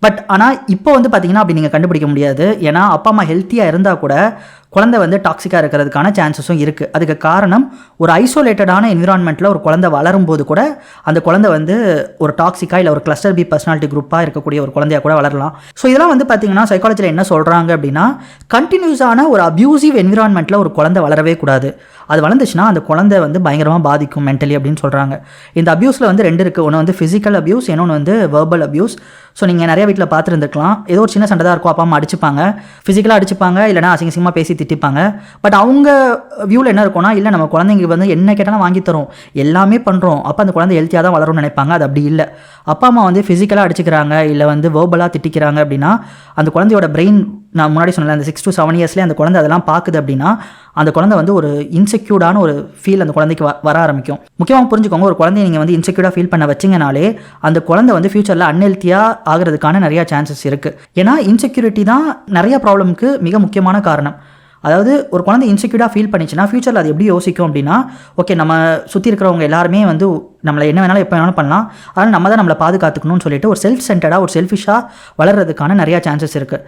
But ஆனால் இப்போ வந்து பார்த்தீங்கன்னா அப்படி நீங்கள் கண்டுபிடிக்க முடியாது. ஏன்னா அப்பா அம்மா ஹெல்த்தியாக இருந்தால் கூட குழந்தை வந்து டாக்ஸிக்காக இருக்கிறதுக்கான சான்சஸும் இருக்குது. அதுக்கு காரணம் ஒரு ஐசோலேட்டடான என்விரான்மெண்ட்டில் ஒரு குழந்தை வளரும்போது கூட அந்த குழந்தை வந்து ஒரு டாக்ஸிக்காக இல்லை ஒரு கிளஸ்டர் பி பர்சனாலிட்டி குரூப்பாக இருக்கக்கூடிய ஒரு குழந்தையாக கூட வளரலாம். ஸோ இதெல்லாம் வந்து பார்த்தீங்கன்னா சைக்காலஜியில் என்ன சொல்கிறாங்க அப்படின்னா, கண்டினியூஸான ஒரு அப்யூசிவ் என்விரான்மெண்ட்டில் ஒரு குழந்தை வளரவே கூடாது. அது வளர்ந்துச்சுன்னா அந்த குழந்தை வந்து பயங்கரமாக பாதிக்கும் மென்டலி அப்படின்னு சொல்கிறாங்க. இந்த அப்யூஸில் வந்து 2 இருக்குது. ஒன்று வந்து ஃபிசிக்கல் அப்யூஸ், இன்னொன்று வந்து வெர்பல் அப்யூஸ். ஸோ நீங்கள் நிறைய வீட்டில் பார்த்துருந்துருக்கலாம். ஏதோ ஒரு சின்ன சண்டை தான் இருக்கும், அப்பா அம்மா அடிச்சுப்பாங்க, ஃபிசிக்கலாக அடிச்சுப்பாங்க, இல்லைனா அசிங்கமாக பேசி திட்டிப்பாங்க. பட் அவங்க வியூவில் என்ன இருக்கும்னா, இல்லை நம்ம குழந்தைங்க வந்து என்ன கேட்டாலும் வாங்கி தரோம், எல்லாமே பண்ணுறோம், அப்போ அந்த குழந்தை ஹெல்த்தியாக தான் வளரும்னு நினைப்பாங்க. அது அப்படி இல்லை. அப்பா அம்மா வந்து ஃபிசிக்கலாக அடிச்சுக்கிறாங்க இல்லை வந்து வேர்பலாக திட்டிக்கிறாங்க அப்படின்னா அந்த குழந்தையோட பிரெயின், நான் முன்னாடி சொன்னேன், அந்த 6 to 7 இயர்ஸ்லேயே அந்த குழந்தை அதெல்லாம் பார்க்குது அப்படின்னா அந்த குழந்தை வந்து ஒரு இன்செக்யூர்டான ஒரு ஃபீல் அந்த குழந்தைக்கு வர ஆரம்பிக்கும். முக்கியமாக புரிஞ்சுக்கோங்க, ஒரு குழந்தைய நீங்கள் வந்து இன்செக்யூர்டாக ஃபீல் பண்ண வச்சிங்கனாலே அந்த குழந்தை வந்து ஃபியூச்சரில் அன்ஹெல்த்தியாக ஆகிறதுக்கான நிறையா சான்சஸ் இருக்குது. ஏன்னா இன்செக்யூரிட்டி தான் நிறைய ப்ராப்ளம்க்கு மிக முக்கியமான காரணம். அதாவது ஒரு குழந்தை இன்செக்யூர்டாக ஃபீல் பண்ணிச்சுன்னா ஃபியூச்சரில் அது எப்படி யோசிக்கும் அப்படின்னா, ஓகே நம்ம சுற்றி இருக்கிறவங்க எல்லாருமே வந்து நம்மளை என்ன வேணாலும் எப்போ வேணாலும் பண்ணலாம், அதனால் நம்ம தான் நம்மளை பாதுகாத்துக்கணும்னு சொல்லிட்டு ஒரு செல்ஃப் சென்டர்டாக ஒரு செல்ஃபிஷாக வளர்கிறதுக்கான நிறையா சான்சஸ் இருக்குது.